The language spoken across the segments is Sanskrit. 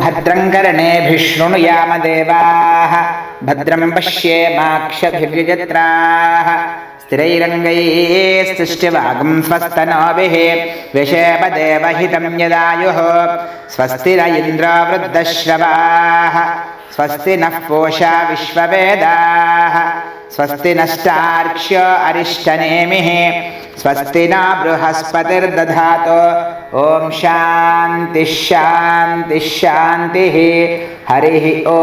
भद्रं कर्णेभिः शृणुयाम देवाः भद्रं पश्येमाक्षभिर्यजत्राः स्थिरैरङ्गैस्तुष्टिवागं स्वस्तनोभिः व्यशेमदेवहितं यदायुः स्वस्ति न इन्द्रो वृद्धश्रवाः स्वस्ति नः पूषा विश्ववेदाः स्वस्ति नष्टार्क्ष्यो अरिष्टनेमिः स्वस्ति न बृहस्पतिर्दधातु ॐ शान्तिः शान्तिः शान्तिः हरिः ॐ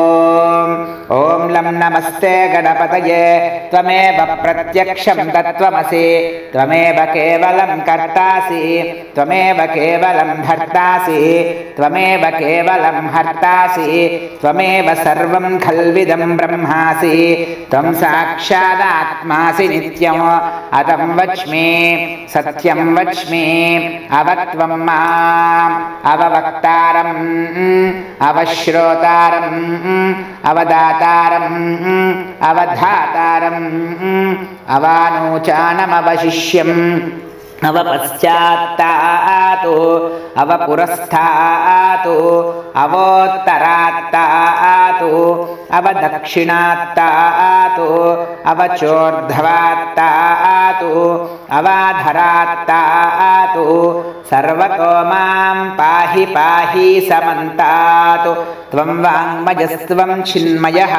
लं नमस्ते गणपतये त्वमेव प्रत्यक्षं तत्त्वमसि त्वमेव केवलं कर्तासि त्वमेव केवलं भर्तासि त्वमेव केवलं हर्तासि त्वमेव सर्वं खल्विदं ब्रह्मासि त्वं साक्षादात्मासि नित्यम् अतं वच्मि सत्यं वच्मि अवक्त्वं माम् अववक्तारम् अवश्रोतारम् अवदातारम् अवधातारम् अवानूचानमवशिष्यम् अवपश्चात्तातु अवपुरस्तातु अवोत्तरात्तातु अवदक्षिणात्तातु अवचोर्ध्वात्तातु अवाधरात्तातु सर्वतो मां पाहि पाहि समन्तातु त्वं वाङ्मयस्त्वं चिन्मयः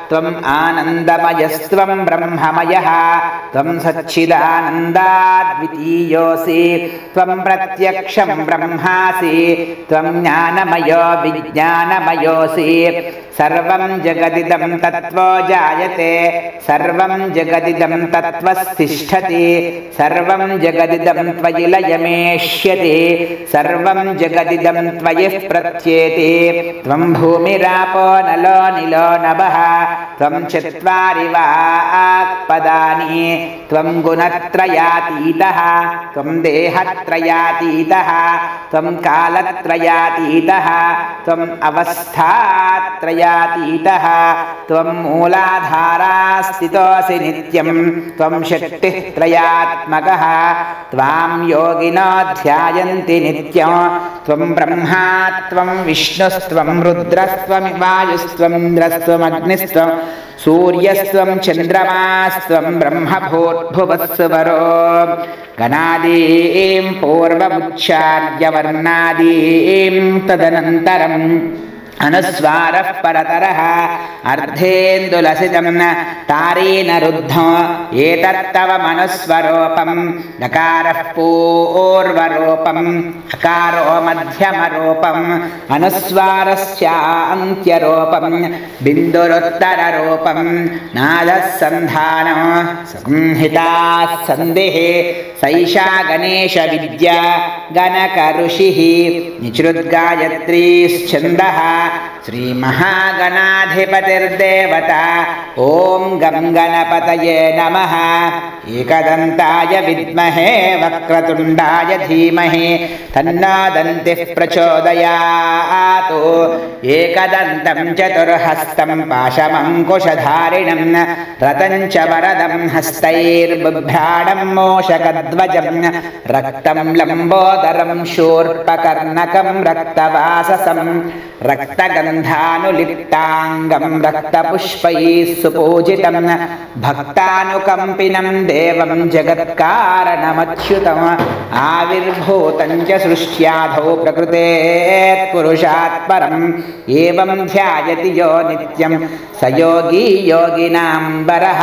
त्वम् आनन्दमयस्त्वं ब्रह्ममयः त्वं सच्चिदानन्दाद्वितीयोऽसि त्वं प्रत्यक्षं ब्रह्मासि त्वं ज्ञानमयो विज्ञानमयोऽसि सर्वं जगदिदं तत्त्वो जायते सर्वं जगदिदं तत्त्वस्तिष्ठति सर्वं जगदिदं त्वयि लयमेष्यति सर्वं जगदिदं त्वयि प्रत्येति त्वं भूमिरापो नलो निलो नभः त्वं चत्वारि वाक्पदानि त्वं गुणत्रयातीतः त्वं देहत्रयातीतः त्वं कालत्रयातीतः त्वम् अवस्थात्रयातीतः त्वं मूलाधारास्थितोऽसि नित्यं त्वं शक्तिः त्रयात्मकः त्वां योगिनो ध्यायन्ति नित्यं त्वं ब्रह्मा त्वं विष्णुस्त्वं रुद्रस्त्वं वायुस्त्वमिन्द्रस्त्वमग्निस्त्वं सूर्यस्त्वं चन्द्रमास्त्वं ब्रह्मभूर्भुवस्सुवरो गणादीं पूर्वमुच्चार्य वर्णादीं तदनन्तरम् अनुस्वारः परतरः अर्धेन्दुलसितं तारेण रुद्धं एतत्तव मनुस्वरूपं नकारः पूर्वरूपम् अकारो मध्यमरूपम् अनुस्वारस्यान्त्यरूपं बिन्दुरुत्तररूपं नादः सन्धानं संहिताः सन्धिः सैषा गणेशविद्या गणकऋषिः निचृद्गायत्रीश्छन्दः श्रीमहागणाधिपतिर्देवता ॐ गं गणपतये नमः एकदन्ताय विद्महे वक्रतुण्डाय धीमहि तन्नो दन्तिः प्रचोदयात् एकदन्तं चतुर्हस्तं पाशमङ्कुशधारिणं रतं च वरदं हस्तैर्बिभ्राणं मूषकध्वजं रक्तं लम्बोदरं शूर्पकर्णकं रक्तवाससं रक्तगन्धानुलिप्ताङ्गं रक्तपुष्पैः सुपूजितं भक्तानुकम्पिनं देवं जगत्कारणमच्युतम् आविर्भूतं च सृष्ट्याधौ प्रकृतेः पुरुषात् परम् एवं ध्यायति यो नित्यं स योगी योगिनां वरः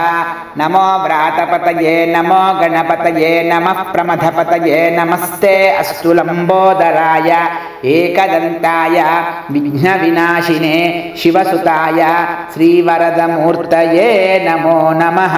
नमो व्रातपतये नमो गणपतये नमः प्रमथपतये नमस्ते अस्तु लम्बोदराय एकदन्ताय विघ्नविनाशिने शिवसुताय श्रीवरदमूर्तये नमो नमः।